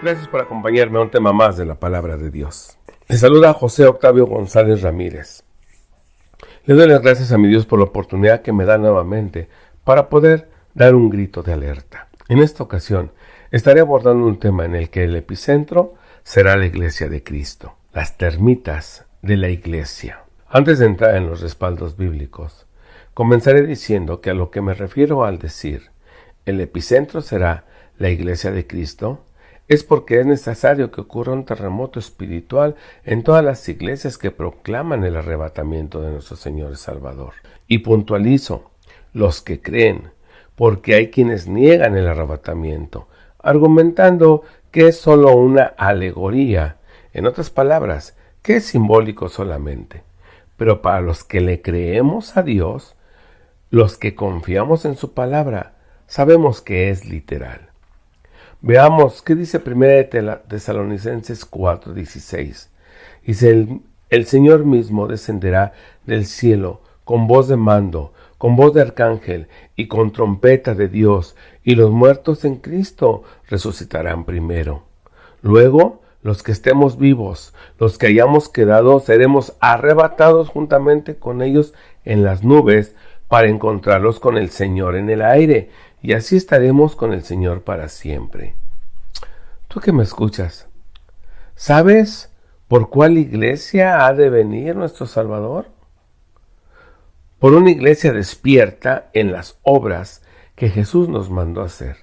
Gracias por acompañarme a un tema más de la palabra de Dios. Les saluda José Octavio González Ramírez. Le doy las gracias a mi Dios por la oportunidad que me da nuevamente para poder dar un grito de alerta. En esta ocasión estaré abordando un tema en el que el epicentro será la Iglesia de Cristo, las termitas de la Iglesia. Antes de entrar en los respaldos bíblicos, comenzaré diciendo que a lo que me refiero al decir el epicentro será la Iglesia de Cristo, es porque es necesario que ocurra un terremoto espiritual en todas las iglesias que proclaman el arrebatamiento de nuestro Señor y Salvador. Y puntualizo, los que creen, porque hay quienes niegan el arrebatamiento, argumentando que es solo una alegoría, en otras palabras, que es simbólico solamente. Pero para los que le creemos a Dios, los que confiamos en su palabra, sabemos que es literal. Veamos qué dice 1 Tesalonicenses 4:16. Dice, el Señor mismo descenderá del cielo con voz de mando, con voz de arcángel y con trompeta de Dios, y los muertos en Cristo resucitarán primero. Luego, los que estemos vivos, los que hayamos quedado, seremos arrebatados juntamente con ellos en las nubes para encontrarlos con el Señor en el aire, y así estaremos con el Señor para siempre. Tú que me escuchas, ¿sabes por cuál iglesia ha de venir nuestro Salvador? Por una iglesia despierta en las obras que Jesús nos mandó hacer.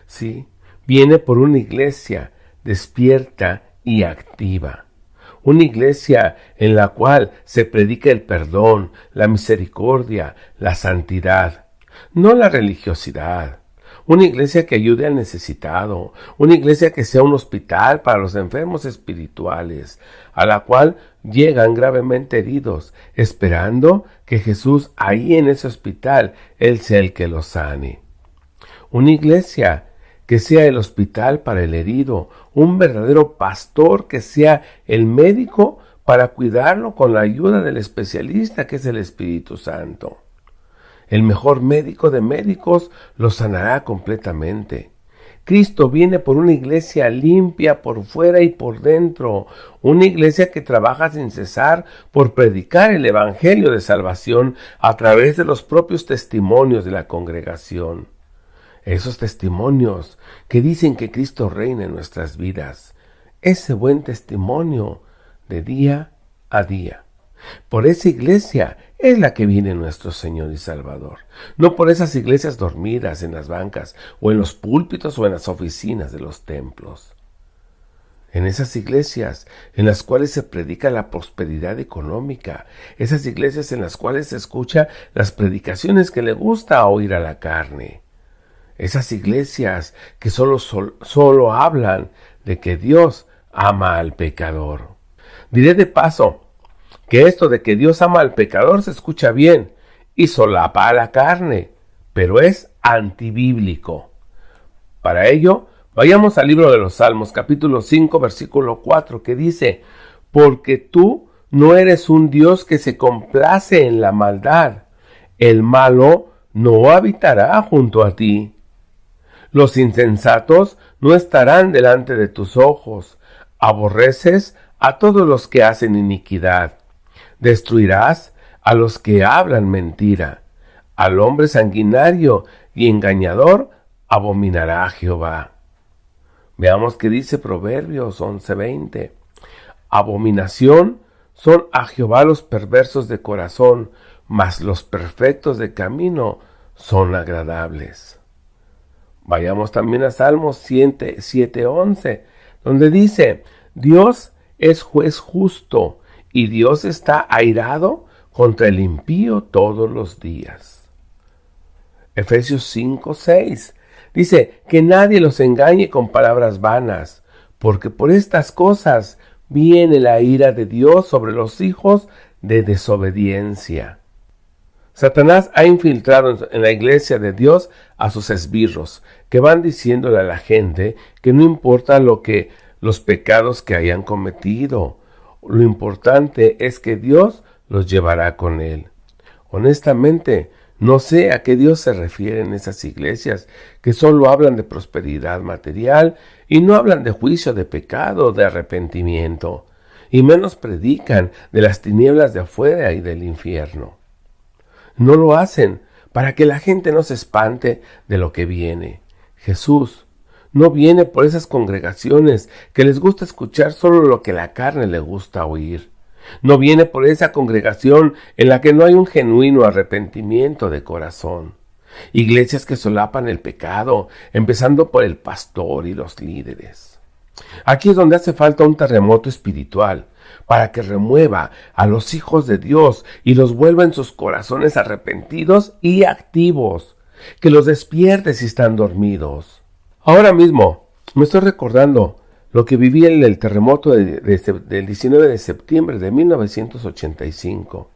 Sí, viene por una iglesia despierta y activa. Una iglesia en la cual se predica el perdón, la misericordia, la santidad, no la religiosidad. Una iglesia que ayude al necesitado, una iglesia que sea un hospital para los enfermos espirituales, a la cual llegan gravemente heridos, esperando que Jesús ahí en ese hospital, Él sea el que los sane. Una iglesia que sea el hospital para el herido, un verdadero pastor que sea el médico para cuidarlo con la ayuda del especialista que es el Espíritu Santo. El mejor médico de médicos lo sanará completamente. Cristo viene por una iglesia limpia por fuera y por dentro, una iglesia que trabaja sin cesar por predicar el evangelio de salvación a través de los propios testimonios de la congregación. Esos testimonios que dicen que Cristo reina en nuestras vidas. Ese buen testimonio de día a día. Por esa iglesia es la que viene nuestro Señor y Salvador. No por esas iglesias dormidas en las bancas o en los púlpitos o en las oficinas de los templos. En esas iglesias en las cuales se predica la prosperidad económica. Esas iglesias en las cuales se escucha las predicaciones que le gusta oír a la carne. Esas iglesias que solo hablan de que Dios ama al pecador. Diré de paso que esto de que Dios ama al pecador se escucha bien y solapa a la carne, pero es antibíblico. Para ello, vayamos al libro de los Salmos, capítulo 5, versículo 4, que dice, porque tú no eres un Dios que se complace en la maldad, el malo no habitará junto a ti. Los insensatos no estarán delante de tus ojos. Aborreces a todos los que hacen iniquidad. Destruirás a los que hablan mentira. Al hombre sanguinario y engañador abominará a Jehová. Veamos qué dice Proverbios 11:20. Abominación son a Jehová los perversos de corazón, mas los perfectos de camino son agradables. Vayamos también a Salmos 7:11, donde dice, Dios es juez justo y Dios está airado contra el impío todos los días. Efesios 5:6 dice que nadie los engañe con palabras vanas, porque por estas cosas viene la ira de Dios sobre los hijos de desobediencia. Satanás ha infiltrado en la iglesia de Dios a sus esbirros, que van diciéndole a la gente que no importa los pecados que hayan cometido, lo importante es que Dios los llevará con él. Honestamente, No sé a qué Dios se refiere en esas iglesias que solo hablan de prosperidad material y no hablan de juicio, de pecado, de arrepentimiento, y menos predican de las tinieblas de afuera y del infierno. No lo hacen para que la gente no se espante de lo que viene. Jesús no viene por esas congregaciones que les gusta escuchar solo lo que la carne le gusta oír. No viene por esa congregación en la que no hay un genuino arrepentimiento de corazón. Iglesias que solapan el pecado, empezando por el pastor y los líderes. Aquí es donde hace falta un terremoto espiritual, para que remueva a los hijos de Dios y los vuelva en sus corazones arrepentidos y activos, que los despierte si están dormidos. Ahora mismo me estoy recordando lo que viví en el terremoto del 19 de septiembre de 1985.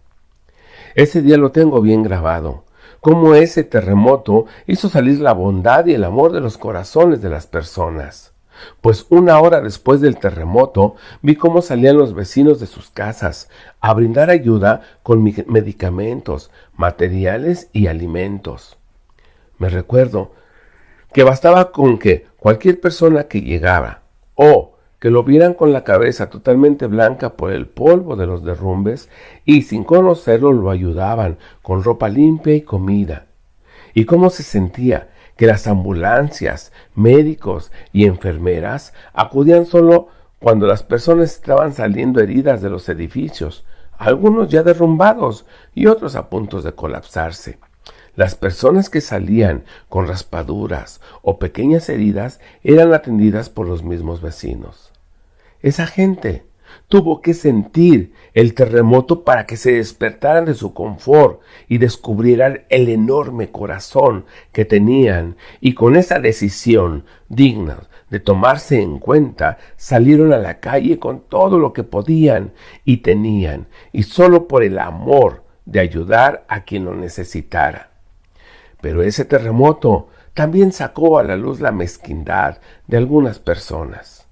Ese día lo tengo bien grabado. Cómo ese terremoto hizo salir la bondad y el amor de los corazones de las personas. Pues 1 hora después del terremoto vi cómo salían los vecinos de sus casas a brindar ayuda con medicamentos, materiales y alimentos. Me recuerdo que bastaba con que cualquier persona que llegara o que lo vieran con la cabeza totalmente blanca por el polvo de los derrumbes y sin conocerlo lo ayudaban con ropa limpia y comida. Y cómo se sentía que las ambulancias, médicos y enfermeras acudían solo cuando las personas estaban saliendo heridas de los edificios, algunos ya derrumbados y otros a punto de colapsarse. Las personas que salían con raspaduras o pequeñas heridas eran atendidas por los mismos vecinos. Esa gente tuvo que sentir el terremoto para que se despertaran de su confort y descubrieran el enorme corazón que tenían, y con esa decisión digna de tomarse en cuenta salieron a la calle con todo lo que podían y tenían, y solo por el amor de ayudar a quien lo necesitara. Pero ese terremoto también sacó a la luz la mezquindad de algunas personas,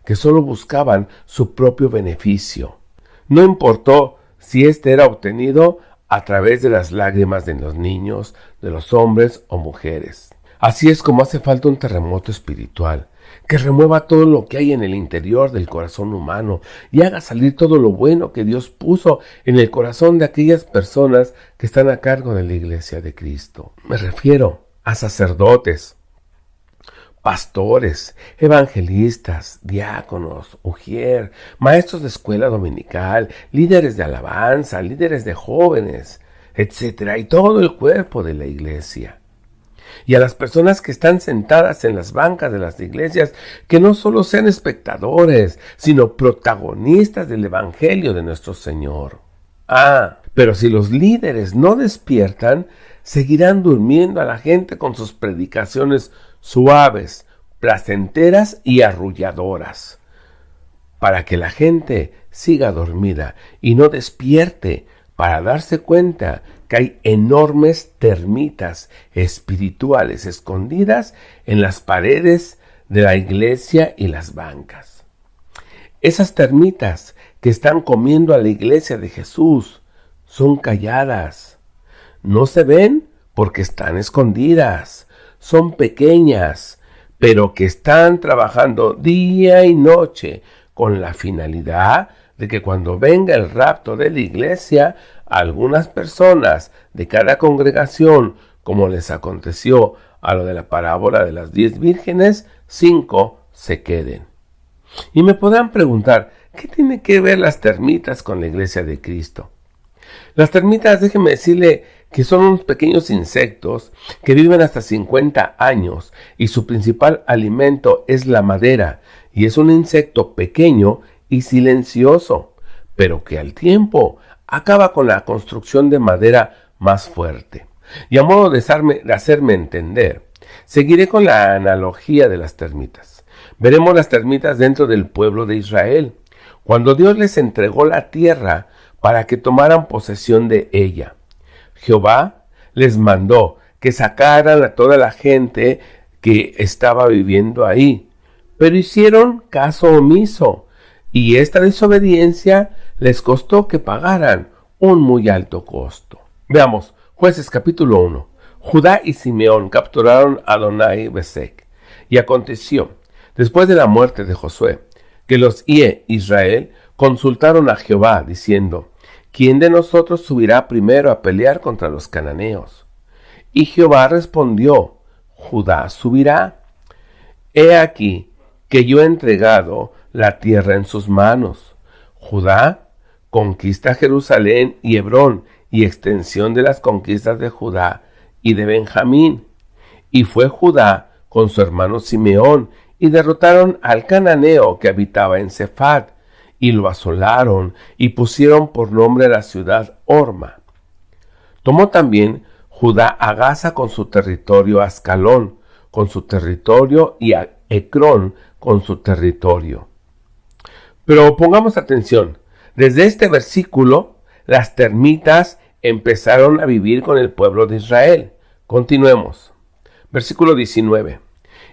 que solo buscaban su propio beneficio. No importó si éste era obtenido a través de las lágrimas de los niños, de los hombres o mujeres. Así es como hace falta un terremoto espiritual, que remueva todo lo que hay en el interior del corazón humano y haga salir todo lo bueno que Dios puso en el corazón de aquellas personas que están a cargo de la Iglesia de Cristo. Me refiero a sacerdotes, pastores, evangelistas, diáconos, ujier, maestros de escuela dominical, líderes de alabanza, líderes de jóvenes, etc. y todo el cuerpo de la Iglesia. Y a las personas que están sentadas en las bancas de las iglesias, que no solo sean espectadores, sino protagonistas del Evangelio de nuestro Señor. Pero si los líderes no despiertan, seguirán durmiendo a la gente con sus predicaciones suaves, placenteras y arrulladoras, para que la gente siga dormida y no despierte para darse cuenta que hay enormes termitas espirituales escondidas en las paredes de la iglesia y las bancas. Esas termitas que están comiendo a la iglesia de Jesús son calladas. No se ven porque están escondidas. Son pequeñas, pero que están trabajando día y noche con la finalidad de que cuando venga el rapto de la iglesia, algunas personas de cada congregación, como les aconteció a lo de la parábola de las 10 vírgenes, 5 se queden. Y me podrán preguntar, ¿qué tiene que ver las termitas con la iglesia de Cristo? Las termitas, déjenme decirle que son unos pequeños insectos que viven hasta 50 años y su principal alimento es la madera, y es un insecto pequeño y silencioso, pero que al tiempo acaba con la construcción de madera más fuerte. Y a modo de hacerme entender, seguiré con la analogía de las termitas. Veremos las termitas dentro del pueblo de Israel, cuando Dios les entregó la tierra para que tomaran posesión de ella. Jehová les mandó que sacaran a toda la gente que estaba viviendo ahí, pero hicieron caso omiso, y esta desobediencia les costó que pagaran un muy alto costo. Veamos, Jueces capítulo 1. Judá y Simeón capturaron a Adonai Besek. Y aconteció, después de la muerte de Josué, que los Israel consultaron a Jehová, diciendo: ¿Quién de nosotros subirá primero a pelear contra los cananeos? Y Jehová respondió: Judá subirá. He aquí que yo he entregado la tierra en sus manos. Judá conquista Jerusalén y Hebrón, y extensión de las conquistas de Judá y de Benjamín. Y fue Judá con su hermano Simeón, y derrotaron al cananeo que habitaba en Sefat, y lo asolaron, y pusieron por nombre a la ciudad Horma. Tomó también Judá a Gaza con su territorio, a Ascalón con su territorio, y a Ecrón con su territorio. Pero pongamos atención, desde este versículo, las termitas empezaron a vivir con el pueblo de Israel. Continuemos. Versículo 19.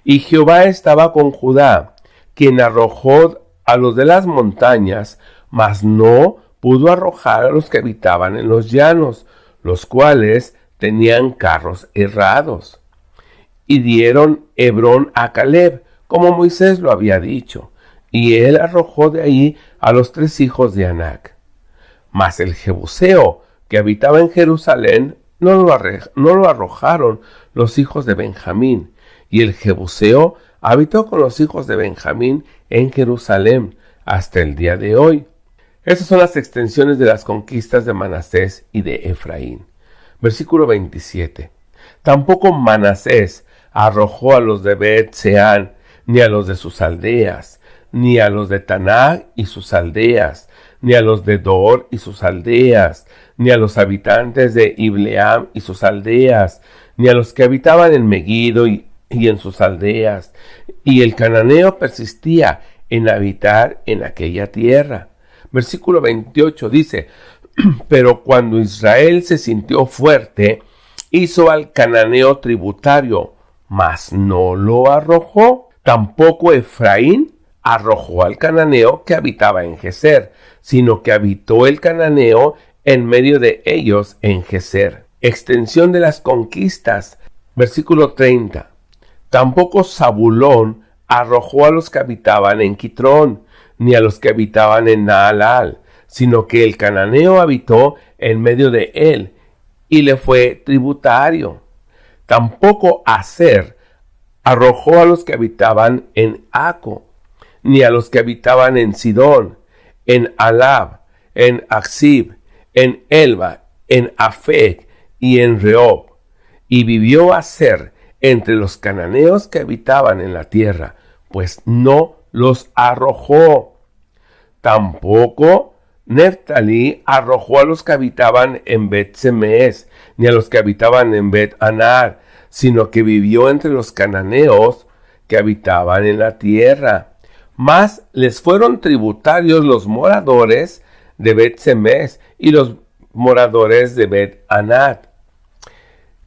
Y Jehová estaba con Judá, quien arrojó a los de las montañas, mas no pudo arrojar a los que habitaban en los llanos, los cuales tenían carros errados. Y dieron Hebrón a Caleb, como Moisés lo había dicho, y él arrojó de ahí a los 3 hijos de Anac. Mas el Jebuseo, que habitaba en Jerusalén, no lo arrojaron los hijos de Benjamín, y el Jebuseo habitó con los hijos de Benjamín en Jerusalén hasta el día de hoy. Estas son las extensiones de las conquistas de Manasés y de Efraín. Versículo 27. Tampoco Manasés arrojó a los de Bet-Seán, ni a los de sus aldeas, ni a los de Taná y sus aldeas, ni a los de Dor y sus aldeas, ni a los habitantes de Ibleam y sus aldeas, ni a los que habitaban en Megiddo y en sus aldeas. Y el cananeo persistía en habitar en aquella tierra. Versículo 28 dice: pero cuando Israel se sintió fuerte, hizo al cananeo tributario, mas no lo arrojó. Tampoco Efraín arrojó al cananeo que habitaba en Geser, sino que habitó el cananeo en medio de ellos en Geser. Extensión de las conquistas. Versículo 30. Tampoco Zabulón arrojó a los que habitaban en Quitrón, ni a los que habitaban en Naalal, sino que el cananeo habitó en medio de él, y le fue tributario. Tampoco Aser arrojó a los que habitaban en Aco, ni a los que habitaban en Sidón, en Alab, en Aksib, en Elba, en Afec y en Rehob. Y vivió Aser entre los cananeos que habitaban en la tierra, pues no los arrojó. Tampoco Neftalí arrojó a los que habitaban en Bet-Semes, ni a los que habitaban en Bet-Anar, sino que vivió entre los cananeos que habitaban en la tierra. Mas les fueron tributarios los moradores de Bet-Semes y los moradores de Bet-Anat.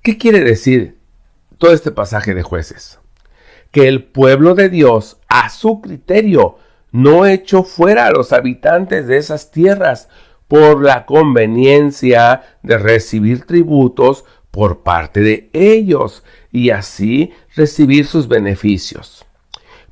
¿Qué quiere decir todo este pasaje de Jueces? Que el pueblo de Dios, a su criterio, no echó fuera a los habitantes de esas tierras por la conveniencia de recibir tributos por parte de ellos y así recibir sus beneficios.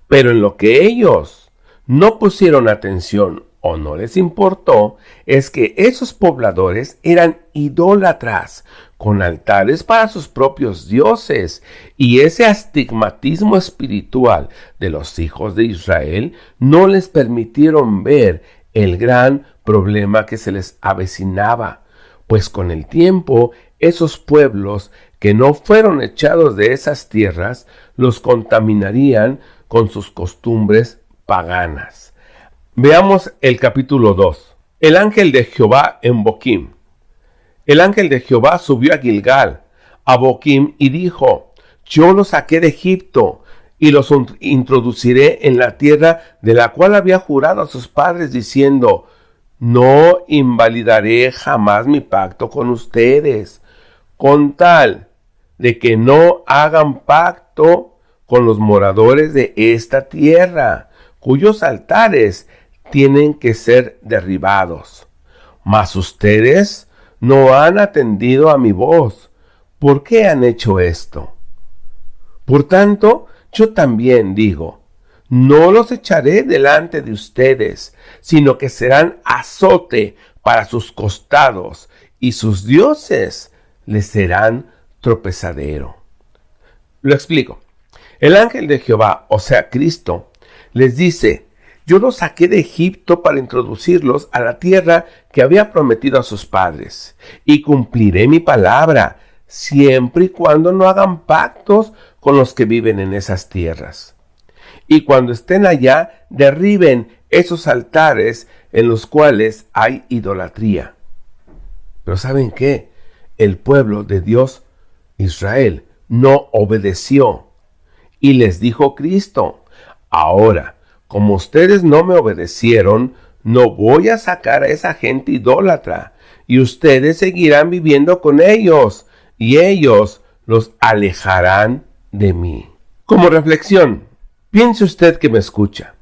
Pero en lo que ellos no pusieron atención o no les importó es que esos pobladores eran idólatras con altares para sus propios dioses, y ese astigmatismo espiritual de los hijos de Israel no les permitieron ver el gran problema que se les avecinaba, pues con el tiempo esos pueblos que no fueron echados de esas tierras los contaminarían con sus costumbres paganas. Veamos el capítulo 2. El ángel de Jehová en Boquim. El ángel de Jehová subió a Gilgal, a Boquim, y dijo: yo los saqué de Egipto, y los introduciré en la tierra de la cual había jurado a sus padres, diciendo: no invalidaré jamás mi pacto con ustedes, con tal de que no hagan pacto con los moradores de esta tierra, cuyos altares tienen que ser derribados. Mas ustedes no han atendido a mi voz. ¿Por qué han hecho esto? Por tanto, yo también digo, no los echaré delante de ustedes, sino que serán azote para sus costados, y sus dioses les serán tropezadero. Lo explico. El ángel de Jehová, o sea, Cristo, les dice, yo los saqué de Egipto para introducirlos a la tierra que había prometido a sus padres, y cumpliré mi palabra, siempre y cuando no hagan pactos con los que viven en esas tierras. Y cuando estén allá, derriben esos altares en los cuales hay idolatría. Pero ¿saben qué? El pueblo de Dios, Israel, no obedeció. Y les dijo Cristo, ahora, como ustedes no me obedecieron, no voy a sacar a esa gente idólatra, y ustedes seguirán viviendo con ellos, y ellos los alejarán de mí. Como reflexión, piense usted que me escucha.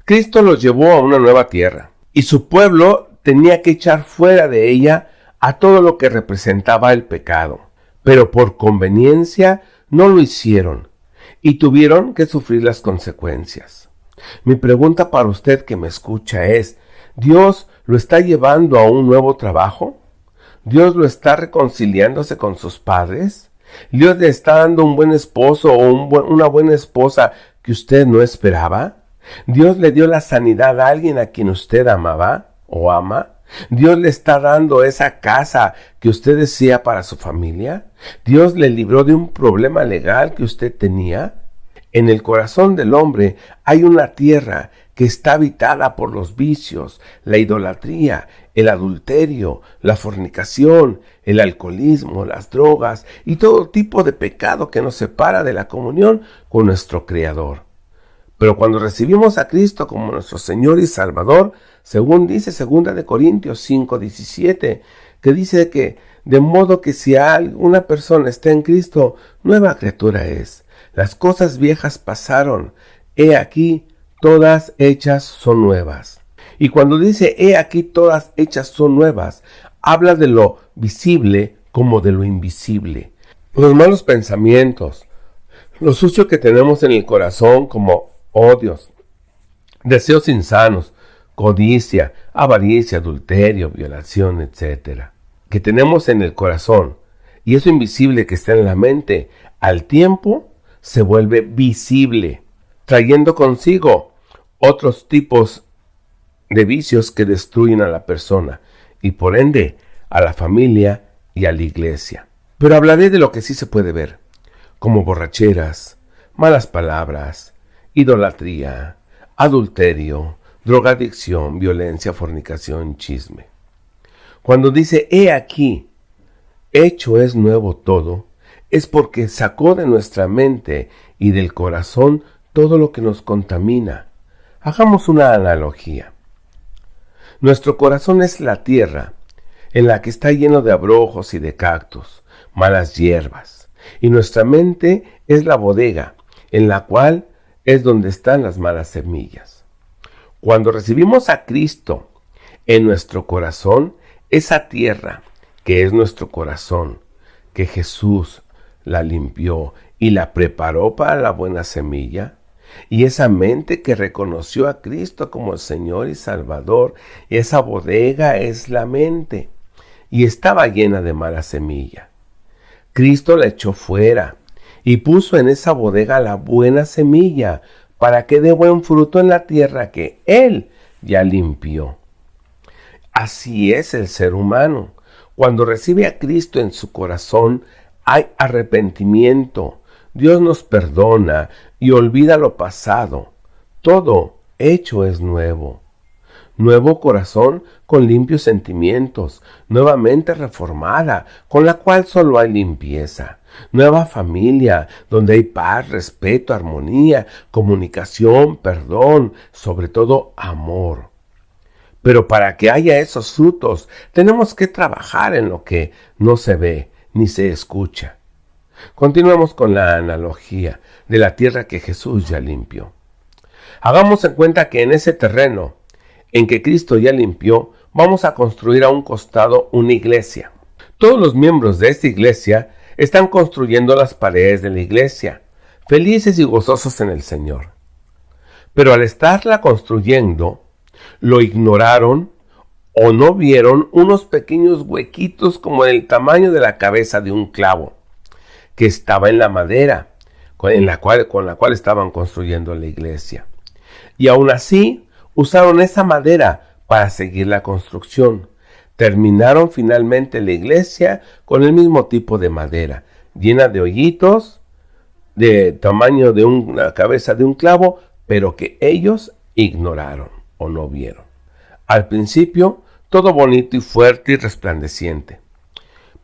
Cristo los llevó a una nueva tierra, y su pueblo tenía que echar fuera de ella a todo lo que representaba el pecado. Pero por conveniencia no lo hicieron, y tuvieron que sufrir las consecuencias. Mi pregunta para usted que me escucha es, ¿Dios lo está llevando a un nuevo trabajo? ¿Dios lo está reconciliándose con sus padres? ¿Dios le está dando un buen esposo o una buena esposa que usted no esperaba? ¿Dios le dio la sanidad a alguien a quien usted amaba o ama? ¿Dios le está dando esa casa que usted desea para su familia? ¿Dios le libró de un problema legal que usted tenía? En el corazón del hombre hay una tierra que está habitada por los vicios, la idolatría, el adulterio, la fornicación, el alcoholismo, las drogas y todo tipo de pecado que nos separa de la comunión con nuestro Creador. Pero cuando recibimos a Cristo como nuestro Señor y Salvador, según dice 2 Corintios 5:17, que dice que de modo que si alguna persona está en Cristo, nueva criatura es. Las cosas viejas pasaron, he aquí, todas hechas son nuevas. Y cuando dice, he aquí, todas hechas son nuevas, habla de lo visible como de lo invisible. Los malos pensamientos, lo sucio que tenemos en el corazón como odios, deseos insanos, codicia, avaricia, adulterio, violación, etc. que tenemos en el corazón, y eso invisible que está en la mente, al tiempo se vuelve visible, trayendo consigo otros tipos de vicios que destruyen a la persona y por ende a la familia y a la iglesia. Pero hablaré de lo que sí se puede ver, como borracheras, malas palabras, idolatría, adulterio, drogadicción, violencia, fornicación, chisme. Cuando dice, he aquí, hecho es nuevo todo, es porque sacó de nuestra mente y del corazón todo lo que nos contamina. Hagamos una analogía. Nuestro corazón es la tierra, en la que está lleno de abrojos y de cactus, malas hierbas, y nuestra mente es la bodega, en la cual es donde están las malas semillas. Cuando recibimos a Cristo en nuestro corazón, esa tierra que es nuestro corazón, que Jesús la limpió y la preparó para la buena semilla, y esa mente que reconoció a Cristo como Señor y Salvador, esa bodega es la mente, y estaba llena de mala semilla. Cristo la echó fuera y puso en esa bodega la buena semilla para que dé buen fruto en la tierra que Él ya limpió. Así es el ser humano. Cuando recibe a Cristo en su corazón, hay arrepentimiento. Dios nos perdona y olvida lo pasado. Todo hecho es nuevo. Nuevo corazón con limpios sentimientos, nueva mente reformada, con la cual solo hay limpieza. Nueva familia, donde hay paz, respeto, armonía, comunicación, perdón, sobre todo amor. Pero para que haya esos frutos, tenemos que trabajar en lo que no se ve ni se escucha. Continuemos con la analogía de la tierra que Jesús ya limpió. Hagamos en cuenta que en ese terreno en que Cristo ya limpió, vamos a construir a un costado una iglesia. Todos los miembros de esta iglesia están construyendo las paredes de la iglesia, felices y gozosos en el Señor. Pero al estarla construyendo, lo ignoraron o no vieron unos pequeños huequitos como del tamaño de la cabeza de un clavo, que estaba en la madera con la cual estaban construyendo la iglesia. Y aún así, usaron esa madera para seguir la construcción. Terminaron finalmente la iglesia con el mismo tipo de madera, llena de hoyitos, de tamaño de una cabeza de un clavo, pero que ellos ignoraron o no vieron. Al principio, todo bonito y fuerte y resplandeciente.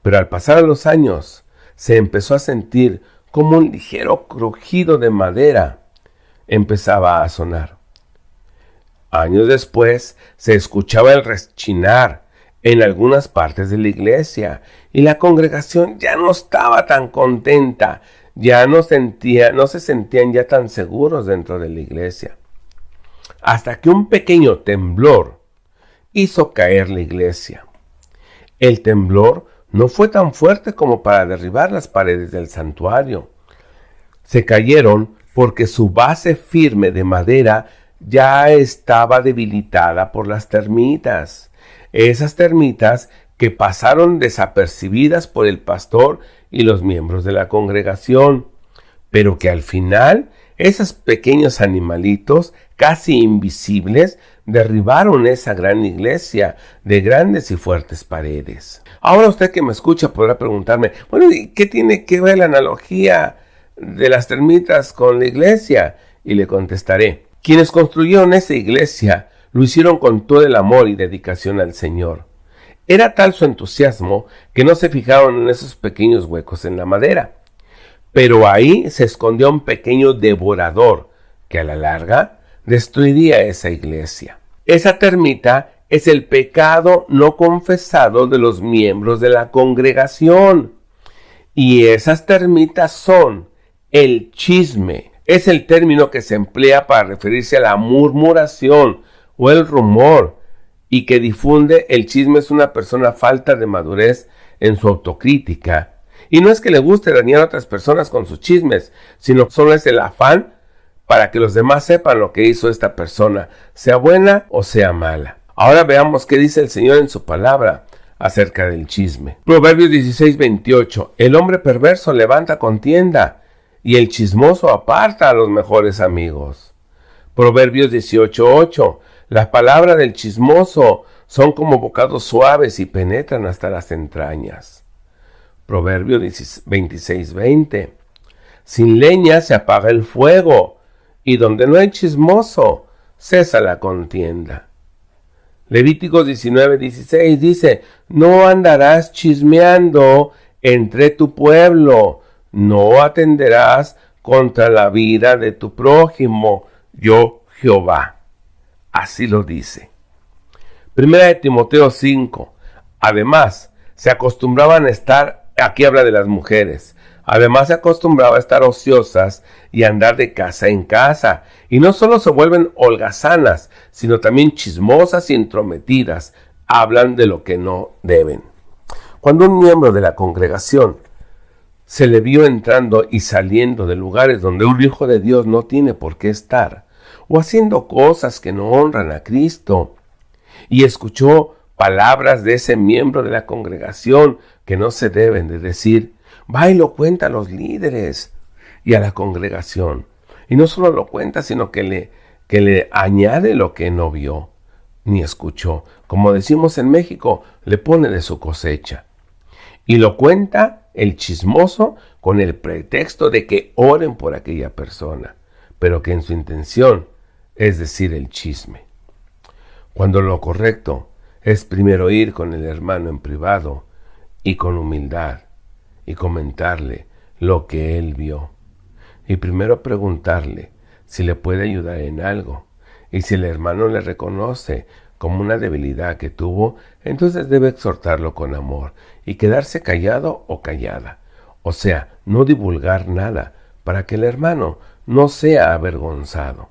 Pero al pasar los años, se empezó a sentir como un ligero crujido de madera empezaba a sonar. Años después, se escuchaba el rechinar en algunas partes de la iglesia y la congregación ya no estaba tan contenta, ya no se sentían ya tan seguros dentro de la iglesia. Hasta que un pequeño temblor hizo caer la iglesia. El temblor no fue tan fuerte como para derribar las paredes del santuario. Se cayeron porque su base firme de madera ya estaba debilitada por las termitas. Esas termitas que pasaron desapercibidas por el pastor y los miembros de la congregación, pero que al final esos pequeños animalitos casi invisibles derribaron esa gran iglesia de grandes y fuertes paredes. Ahora usted que me escucha podrá preguntarme, bueno, ¿y qué tiene que ver la analogía de las termitas con la iglesia? Y le contestaré, quienes construyeron esa iglesia lo hicieron con todo el amor y dedicación al Señor. Era tal su entusiasmo que no se fijaron en esos pequeños huecos en la madera. Pero ahí se escondió un pequeño devorador que a la larga destruiría esa iglesia. Esa termita es el pecado no confesado de los miembros de la congregación. Y esas termitas son el chisme. Es el término que se emplea para referirse a la murmuración o el rumor, y que difunde el chisme es una persona falta de madurez en su autocrítica. Y no es que le guste dañar a otras personas con sus chismes, sino solo es el afán para que los demás sepan lo que hizo esta persona, sea buena o sea mala. Ahora veamos qué dice el Señor en su palabra acerca del chisme. Proverbios 16:28. El hombre perverso levanta contienda, y el chismoso aparta a los mejores amigos. Proverbios 18:8. Las palabras del chismoso son como bocados suaves y penetran hasta las entrañas. Proverbios 26:20. Sin leña se apaga el fuego, y donde no hay chismoso, cesa la contienda. Levíticos 19:16 dice, no andarás chismeando entre tu pueblo, no atenderás contra la vida de tu prójimo, yo Jehová. Así lo dice. Primera de Timoteo 5. Además, se acostumbraban a estar, aquí habla de las mujeres, además se acostumbraba a estar ociosas y a andar de casa en casa. Y no solo se vuelven holgazanas, sino también chismosas y entrometidas. Hablan de lo que no deben. Cuando un miembro de la congregación se le vio entrando y saliendo de lugares donde un hijo de Dios no tiene por qué estar, o haciendo cosas que no honran a Cristo, y escuchó palabras de ese miembro de la congregación que no se deben de decir, va y lo cuenta a los líderes y a la congregación. Y no solo lo cuenta, sino que le añade lo que no vio ni escuchó. Como decimos en México, le pone de su cosecha. Y lo cuenta el chismoso con el pretexto de que oren por aquella persona, pero que en su intención es decir el chisme. Cuando lo correcto es primero ir con el hermano en privado y con humildad y comentarle lo que él vio. Y primero preguntarle si le puede ayudar en algo. Y si el hermano le reconoce como una debilidad que tuvo, entonces debe exhortarlo con amor y quedarse callado o callada. O sea, no divulgar nada para que el hermano no sea avergonzado.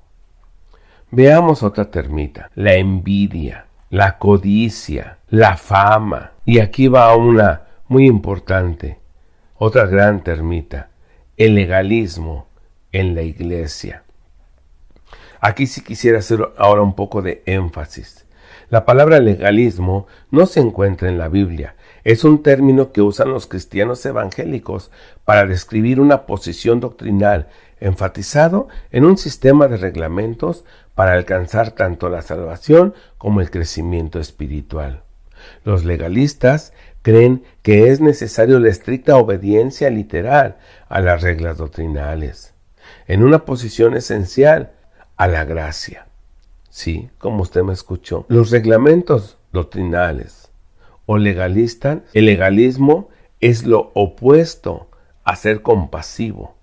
Veamos otra termita, la envidia, la codicia, la fama. Y aquí va una muy importante, otra gran termita, el legalismo en la iglesia. Aquí sí quisiera hacer ahora un poco de énfasis. La palabra legalismo no se encuentra en la Biblia. Es un término que usan los cristianos evangélicos para describir una posición doctrinal enfatizado en un sistema de reglamentos para alcanzar tanto la salvación como el crecimiento espiritual. Los legalistas creen que es necesario la estricta obediencia literal a las reglas doctrinales, en una posición esencial a la gracia. Sí, como usted me escuchó, los reglamentos doctrinales o legalistas, el legalismo es lo opuesto a ser compasivo.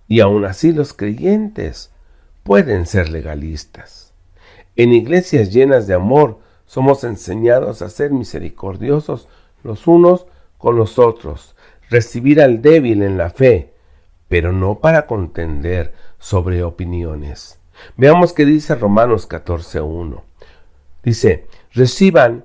Y aún así los creyentes pueden ser legalistas. En iglesias llenas de amor somos enseñados a ser misericordiosos los unos con los otros, recibir al débil en la fe, pero no para contender sobre opiniones. Veamos qué dice Romanos 14:1. Dice, reciban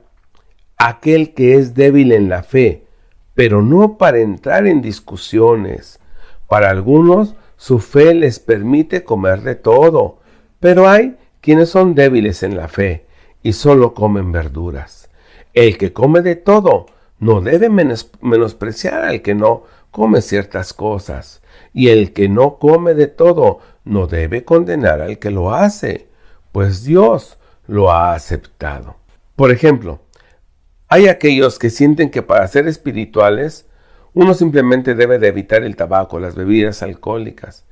a aquel que es débil en la fe, pero no para entrar en discusiones. Para algunos, su fe les permite comer de todo, pero hay quienes son débiles en la fe y solo comen verduras. El que come de todo no debe menospreciar al que no come ciertas cosas, y el que no come de todo no debe condenar al que lo hace, pues Dios lo ha aceptado. Por ejemplo, hay aquellos que sienten que para ser espirituales uno simplemente debe de evitar el tabaco, las bebidas alcohólicas,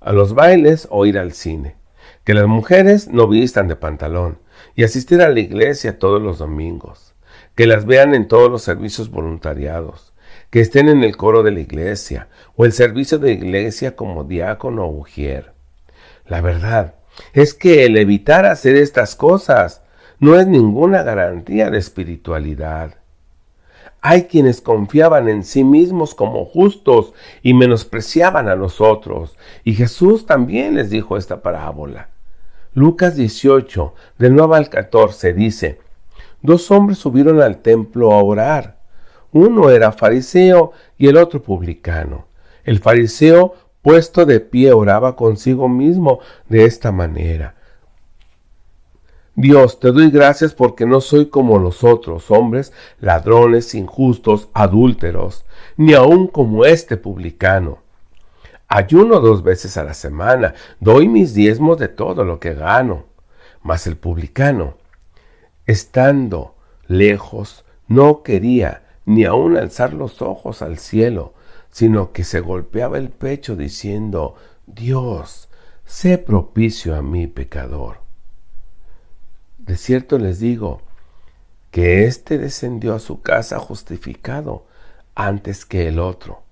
a los bailes o ir al cine, que las mujeres no vistan de pantalón y asistir a la iglesia todos los domingos, que las vean en todos los servicios voluntariados, que estén en el coro de la iglesia o el servicio de iglesia como diácono o ujier. La verdad es que el evitar hacer estas cosas no es ninguna garantía de espiritualidad. Hay quienes confiaban en sí mismos como justos y menospreciaban a los otros, y Jesús también les dijo esta parábola. Lucas 18, del 9 al 14, dice, 2 hombres subieron al templo a orar. Uno era fariseo y el otro publicano. El fariseo, puesto de pie, oraba consigo mismo de esta manera. Dios, te doy gracias porque no soy como los otros hombres, ladrones, injustos, adúlteros, ni aun como este publicano. Ayuno 2 veces a la semana, doy mis diezmos de todo lo que gano. Mas el publicano, estando lejos, no quería ni aun alzar los ojos al cielo, sino que se golpeaba el pecho diciendo, Dios, sé propicio a mí, pecador. De cierto les digo, que éste descendió a su casa justificado antes que el otro,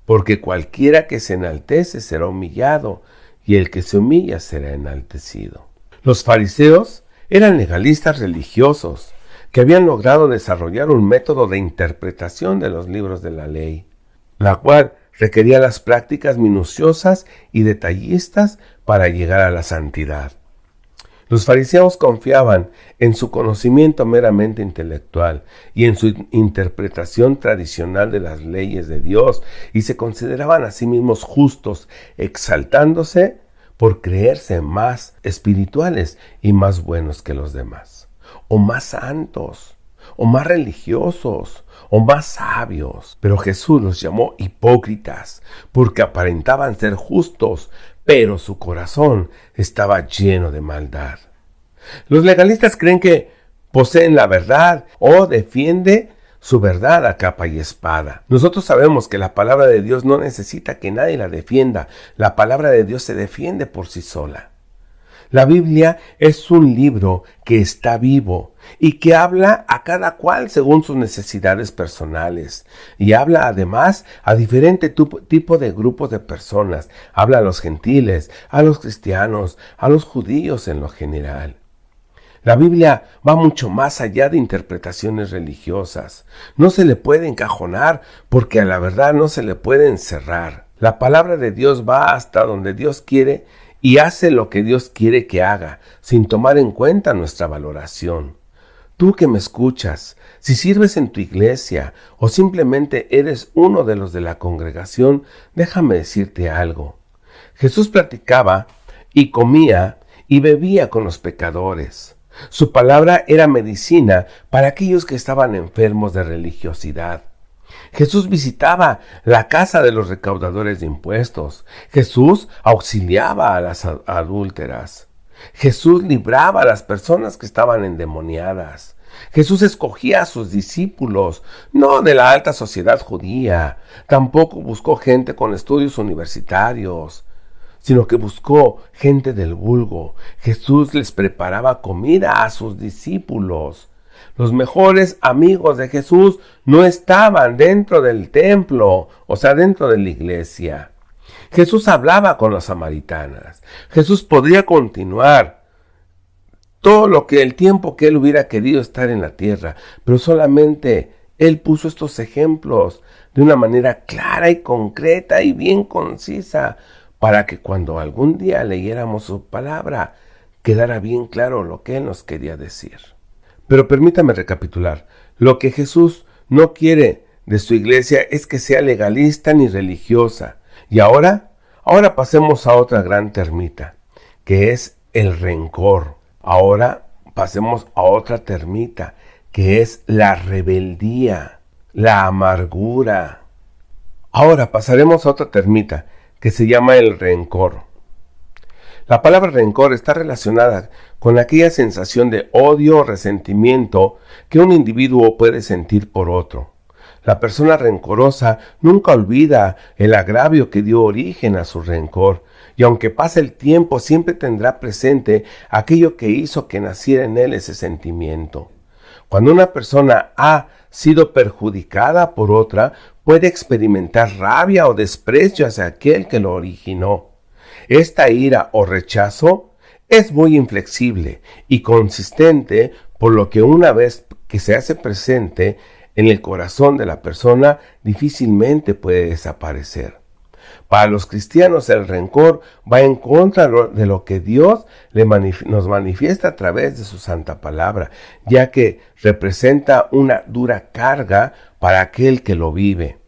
porque cualquiera que se enaltece será humillado, y el que se humilla será enaltecido. Los fariseos eran legalistas religiosos, que habían logrado desarrollar un método de interpretación de los libros de la ley, la cual requería las prácticas minuciosas y detallistas para llegar a la santidad. Los fariseos confiaban en su conocimiento meramente intelectual y en su interpretación tradicional de las leyes de Dios, y se consideraban a sí mismos justos, exaltándose por creerse más espirituales y más buenos que los demás, o más santos, o más religiosos, o más sabios. Pero Jesús los llamó hipócritas, porque aparentaban ser justos, pero su corazón estaba lleno de maldad. Los legalistas creen que poseen la verdad o defienden su verdad a capa y espada. Nosotros sabemos que la palabra de Dios no necesita que nadie la defienda. La palabra de Dios se defiende por sí sola. La Biblia es un libro que está vivo y que habla a cada cual según sus necesidades personales, y habla además a diferente tipo de grupos de personas. Habla a los gentiles, a los cristianos, a los judíos en lo general. La Biblia va mucho más allá de interpretaciones religiosas. No se le puede encajonar porque a la verdad no se le puede encerrar. La palabra de Dios va hasta donde Dios quiere y hace lo que Dios quiere que haga, sin tomar en cuenta nuestra valoración. Tú que me escuchas, si sirves en tu iglesia o simplemente eres uno de los de la congregación, déjame decirte algo. Jesús platicaba y comía y bebía con los pecadores. Su palabra era medicina para aquellos que estaban enfermos de religiosidad. Jesús visitaba la casa de los recaudadores de impuestos. Jesús auxiliaba a las adúlteras. Jesús libraba a las personas que estaban endemoniadas. Jesús escogía a sus discípulos, no de la alta sociedad judía. Tampoco buscó gente con estudios universitarios, sino que buscó gente del vulgo. Jesús les preparaba comida a sus discípulos. Los mejores amigos de Jesús no estaban dentro del templo, o sea, dentro de la iglesia. Jesús hablaba con las samaritanas. Jesús podría continuar todo lo que el tiempo que él hubiera querido estar en la tierra, pero solamente él puso estos ejemplos de una manera clara y concreta y bien concisa, para que cuando algún día leyéramos su palabra, quedara bien claro lo que él nos quería decir. Pero permítame recapitular. Lo que Jesús no quiere de su iglesia es que sea legalista ni religiosa. Y ahora pasemos a otra gran termita, que es el rencor. Ahora pasemos a otra termita, que es la rebeldía, la amargura. Ahora pasaremos a otra termita, que se llama el rencor. La palabra rencor está relacionada con aquella sensación de odio o resentimiento que un individuo puede sentir por otro. La persona rencorosa nunca olvida el agravio que dio origen a su rencor, y aunque pase el tiempo siempre tendrá presente aquello que hizo que naciera en él ese sentimiento. Cuando una persona ha sido perjudicada por otra, puede experimentar rabia o desprecio hacia aquel que lo originó. Esta ira o rechazo es muy inflexible y consistente, por lo que una vez que se hace presente en el corazón de la persona, difícilmente puede desaparecer. Para los cristianos el rencor va en contra de lo que Dios nos manifiesta a través de su santa palabra, ya que representa una dura carga para aquel que lo vive.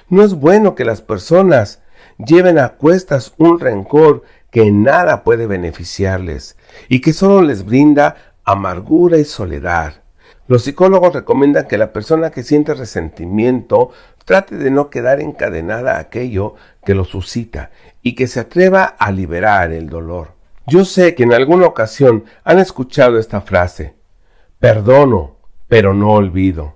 No es bueno que las personas lleven a cuestas un rencor que en nada puede beneficiarles y que solo les brinda amargura y soledad. Los psicólogos recomiendan que la persona que siente resentimiento trate de no quedar encadenada a aquello que lo suscita y que se atreva a liberar el dolor. Yo sé que en alguna ocasión han escuchado esta frase: perdono, pero no olvido.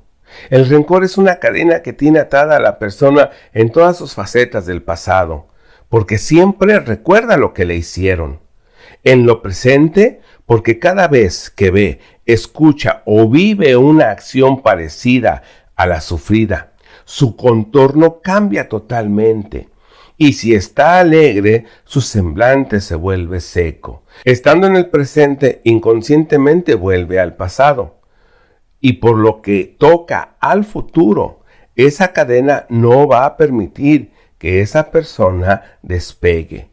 El rencor es una cadena que tiene atada a la persona en todas sus facetas del pasado, porque siempre recuerda lo que le hicieron. En lo presente, porque cada vez que ve, escucha o vive una acción parecida a la sufrida, su contorno cambia totalmente. Y si está alegre, su semblante se vuelve seco. Estando en el presente, inconscientemente vuelve al pasado. Y por lo que toca al futuro, esa cadena no va a permitir que esa persona despegue,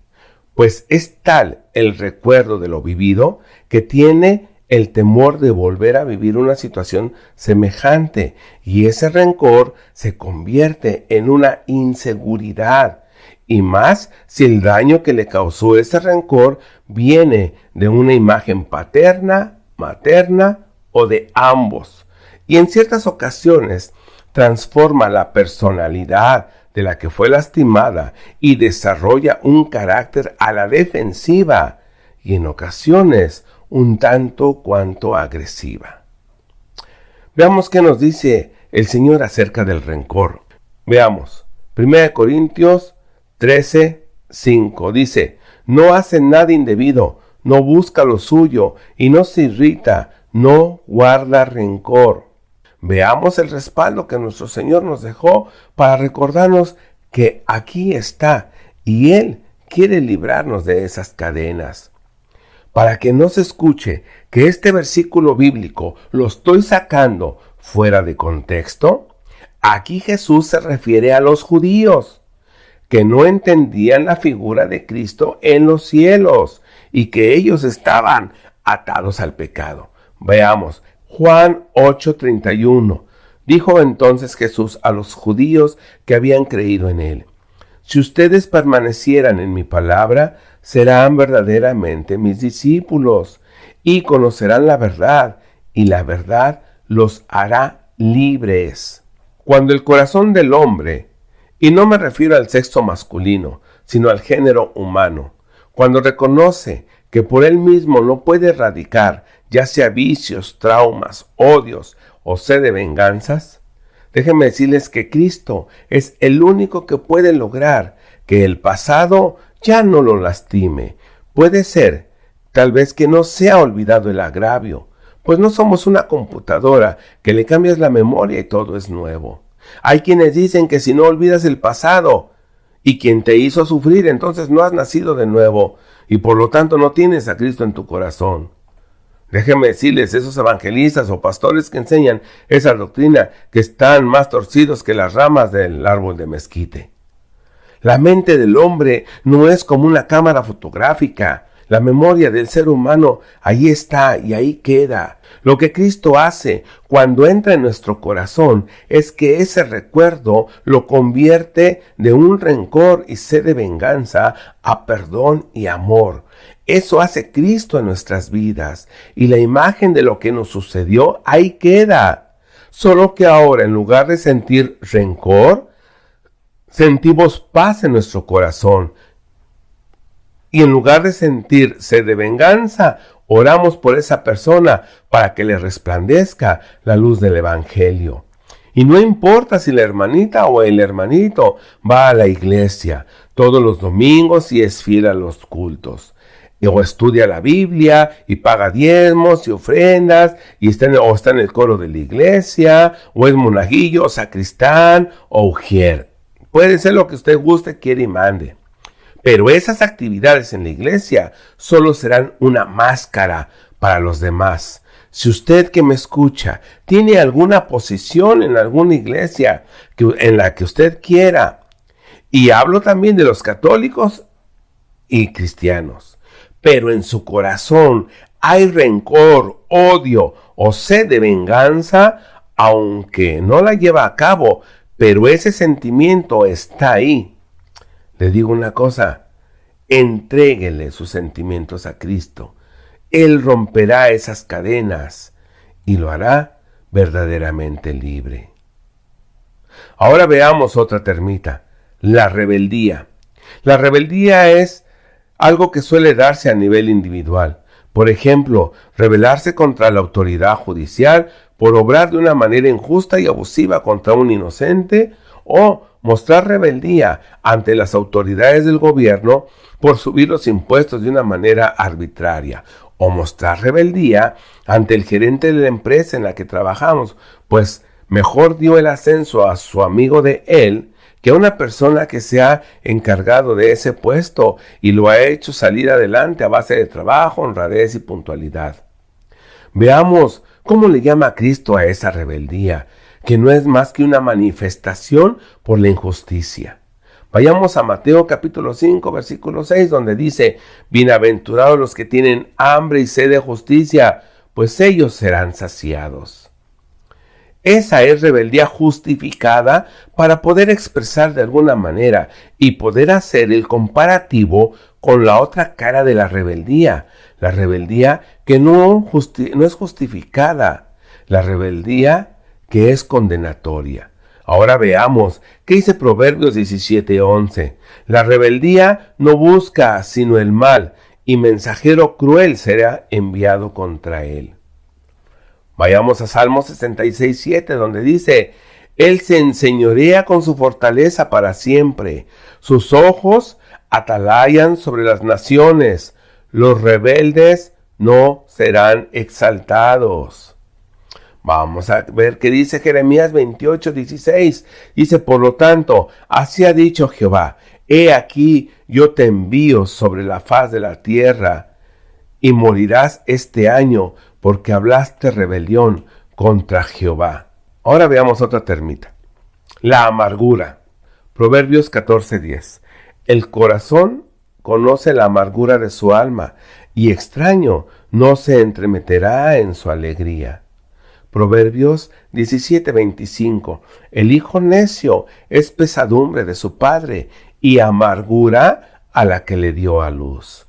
pues es tal el recuerdo de lo vivido que tiene el temor de volver a vivir una situación semejante, y ese rencor se convierte en una inseguridad, y más si el daño que le causó ese rencor viene de una imagen paterna, materna o de ambos, y en ciertas ocasiones transforma la personalidad de la que fue lastimada y desarrolla un carácter a la defensiva y en ocasiones un tanto cuanto agresiva. Veamos qué nos dice el Señor acerca del rencor. Veamos, 1 Corintios 13:5 dice: no hace nada indebido, no busca lo suyo y no se irrita, no guarda rencor. Veamos el respaldo que nuestro Señor nos dejó para recordarnos que aquí está y Él quiere librarnos de esas cadenas. Para que no se escuche que este versículo bíblico lo estoy sacando fuera de contexto, aquí Jesús se refiere a los judíos, que no entendían la figura de Cristo en los cielos y que ellos estaban atados al pecado. Veamos, Juan 8:31. Dijo entonces Jesús a los judíos que habían creído en él: si ustedes permanecieran en mi palabra, serán verdaderamente mis discípulos y conocerán la verdad, y la verdad los hará libres. Cuando el corazón del hombre, y no me refiero al sexo masculino, sino al género humano, cuando reconoce que por él mismo no puede erradicar ya sea vicios, traumas, odios o sed de venganzas, déjenme decirles que Cristo es el único que puede lograr que el pasado ya no lo lastime. Puede ser, tal vez, que no sea olvidado el agravio, pues no somos una computadora que le cambias la memoria y todo es nuevo. Hay quienes dicen que si no olvidas el pasado y quien te hizo sufrir, entonces no has nacido de nuevo y por lo tanto no tienes a Cristo en tu corazón. Déjenme decirles, esos evangelistas o pastores que enseñan esa doctrina, que están más torcidos que las ramas del árbol de mezquite. La mente del hombre no es como una cámara fotográfica. La memoria del ser humano ahí está y ahí queda. Lo que Cristo hace cuando entra en nuestro corazón es que ese recuerdo lo convierte de un rencor y sed de venganza a perdón y amor. Eso hace Cristo en nuestras vidas y la imagen de lo que nos sucedió ahí queda. Solo que ahora, en lugar de sentir rencor, sentimos paz en nuestro corazón. Y en lugar de sentir sed de venganza, oramos por esa persona para que le resplandezca la luz del Evangelio. Y no importa si la hermanita o el hermanito va a la iglesia todos los domingos y es fiel a los cultos, o estudia la Biblia y paga diezmos y ofrendas y está en el coro de la iglesia, o es monaguillo o sacristán o ujier. Puede ser lo que usted guste, quiere y mande. Pero esas actividades en la iglesia solo serán una máscara para los demás. Si usted que me escucha tiene alguna posición en alguna iglesia en la que usted quiera, y hablo también de los católicos y cristianos, pero en su corazón hay rencor, odio o sed de venganza, aunque no la lleva a cabo, pero ese sentimiento está ahí. Le digo una cosa, entréguele sus sentimientos a Cristo. Él romperá esas cadenas y lo hará verdaderamente libre. Ahora veamos otra termita, la rebeldía. La rebeldía es algo que suele darse a nivel individual. Por ejemplo, rebelarse contra la autoridad judicial por obrar de una manera injusta y abusiva contra un inocente, o mostrar rebeldía ante las autoridades del gobierno por subir los impuestos de una manera arbitraria, o mostrar rebeldía ante el gerente de la empresa en la que trabajamos, pues mejor dio el ascenso a su amigo de él que a una persona que se ha encargado de ese puesto y lo ha hecho salir adelante a base de trabajo, honradez y puntualidad. Veamos cómo le llama Cristo a esa rebeldía, que no es más que una manifestación por la injusticia. Vayamos a Mateo capítulo 5, versículo 6, donde dice: bienaventurados los que tienen hambre y sed de justicia, pues ellos serán saciados. Esa es rebeldía justificada para poder expresar de alguna manera y poder hacer el comparativo con la otra cara de la rebeldía que no es justificada, la rebeldía que es condenatoria. Ahora veamos qué dice Proverbios 17:11. La rebeldía no busca sino el mal, y mensajero cruel será enviado contra él. Vayamos a Salmo 66:7, donde dice: Él se enseñorea con su fortaleza para siempre. Sus ojos atalayan sobre las naciones. Los rebeldes no serán exaltados. Vamos a ver qué dice Jeremías 28:16. Dice: por lo tanto, así ha dicho Jehová: he aquí, yo te envío sobre la faz de la tierra, y morirás este año, porque hablaste rebelión contra Jehová. Ahora veamos otra termita. La amargura. Proverbios 14:10. El corazón conoce la amargura de su alma, y extraño no se entremeterá en su alegría. Proverbios 17:25. El hijo necio es pesadumbre de su padre y amargura a la que le dio a luz.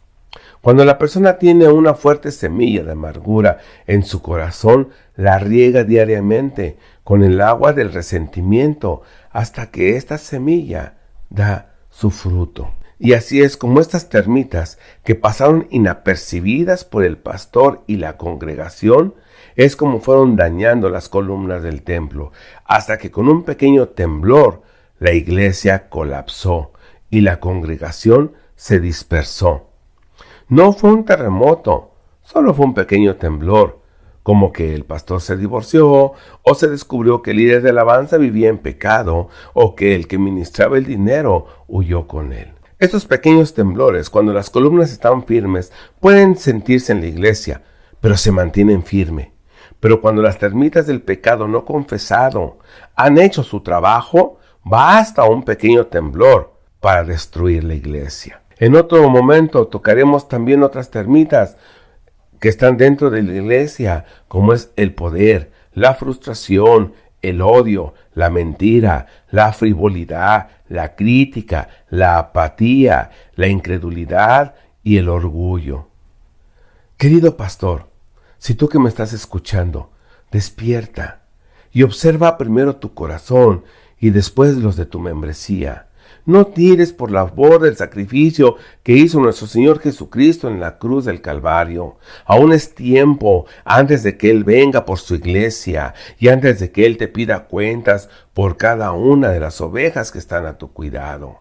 Cuando la persona tiene una fuerte semilla de amargura en su corazón, la riega diariamente con el agua del resentimiento hasta que esta semilla da su fruto. Y así es como estas termitas que pasaron inapercibidas por el pastor y la congregación, es como fueron dañando las columnas del templo, hasta que con un pequeño temblor la iglesia colapsó y la congregación se dispersó. No fue un terremoto, solo fue un pequeño temblor, como que el pastor se divorció, o se descubrió que el líder de alabanza vivía en pecado, o que el que ministraba el dinero huyó con él. Estos pequeños temblores, cuando las columnas están firmes, pueden sentirse en la iglesia, pero se mantienen firmes. Pero cuando las termitas del pecado no confesado han hecho su trabajo, basta un pequeño temblor para destruir la iglesia. En otro momento tocaremos también otras termitas que están dentro de la iglesia, como es el poder, la frustración, el odio, la mentira, la frivolidad, la crítica, la apatía, la incredulidad y el orgullo. Querido pastor, si tú que me estás escuchando, despierta y observa primero tu corazón y después los de tu membresía. No tires por la borda el sacrificio que hizo nuestro Señor Jesucristo en la cruz del Calvario. Aún es tiempo antes de que Él venga por su iglesia y antes de que Él te pida cuentas por cada una de las ovejas que están a tu cuidado.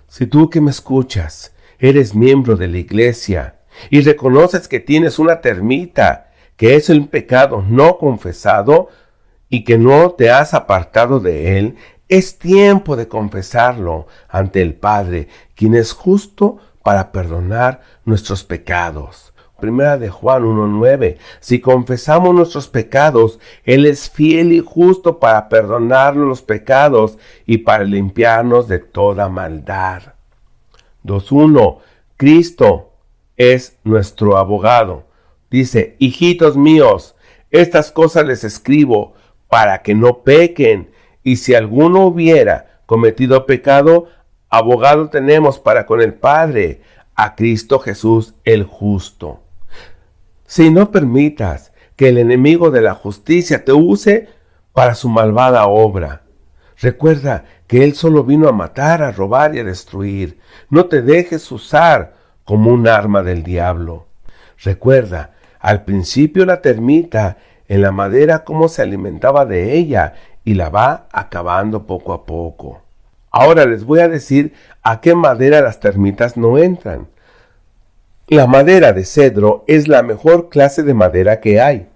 Si tú que me escuchas eres miembro de la iglesia y reconoces que tienes una termita, que es el pecado no confesado y que no te has apartado de él, es tiempo de confesarlo ante el Padre, quien es justo para perdonar nuestros pecados. Primera de Juan 1:9. Si confesamos nuestros pecados, Él es fiel y justo para perdonarnos los pecados y para limpiarnos de toda maldad. 2:1. Cristo es nuestro abogado. Dice, hijitos míos, estas cosas les escribo para que no pequen. Y si alguno hubiera cometido pecado, abogado tenemos para con el Padre, a Cristo Jesús el justo. Si no permitas que el enemigo de la justicia te use para su malvada obra. Recuerda que Él solo vino a matar, a robar y a destruir. No te dejes usar como un arma del diablo. Recuerda, al principio la termita en la madera cómo se alimentaba de ella y la va acabando poco a poco. Ahora les voy a decir a qué madera las termitas no entran. La madera de cedro es la mejor clase de madera que hay,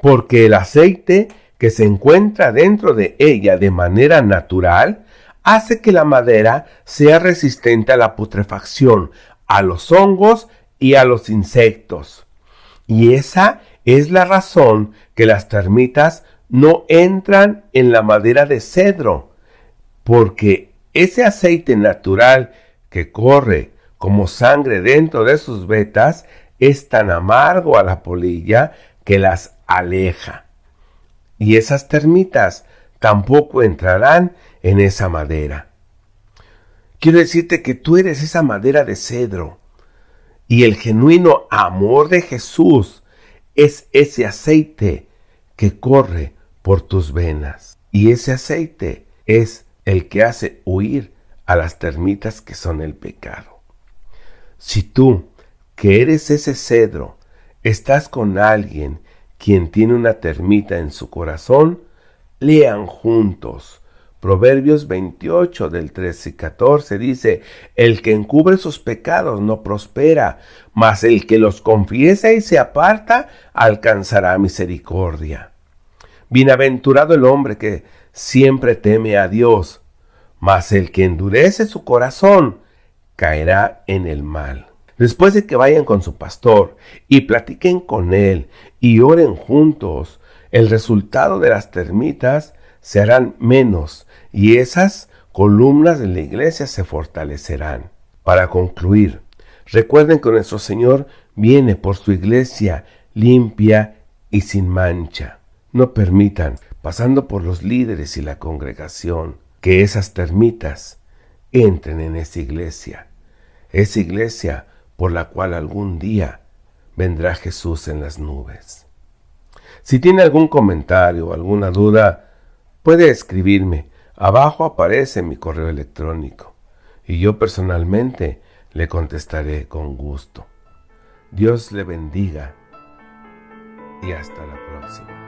porque el aceite que se encuentra dentro de ella de manera natural hace que la madera sea resistente a la putrefacción, a los hongos y a los insectos. Y esa es la razón que las termitas no entran en la madera de cedro, porque ese aceite natural que corre como sangre dentro de sus vetas es tan amargo a la polilla que las aleja. Y esas termitas tampoco entrarán en esa madera. Quiero decirte que tú eres esa madera de cedro y el genuino amor de Jesús es ese aceite que corre por tus venas. Y ese aceite es el que hace huir a las termitas que son el pecado. Si tú, que eres ese cedro, estás con alguien quien tiene una termita en su corazón, lean juntos. Proverbios 28 del 13 y 14 dice, el que encubre sus pecados no prospera, mas el que los confiesa y se aparta alcanzará misericordia. Bienaventurado el hombre que siempre teme a Dios, mas el que endurece su corazón caerá en el mal. Después de que vayan con su pastor y platiquen con él y oren juntos, el resultado de las termitas se harán menos y esas columnas de la iglesia se fortalecerán. Para concluir, recuerden que nuestro Señor viene por su iglesia limpia y sin mancha. No permitan, pasando por los líderes y la congregación, que esas termitas entren en esa iglesia por la cual algún día vendrá Jesús en las nubes. Si tiene algún comentario o alguna duda, puede escribirme. Abajo aparece mi correo electrónico y yo personalmente le contestaré con gusto. Dios le bendiga y hasta la próxima.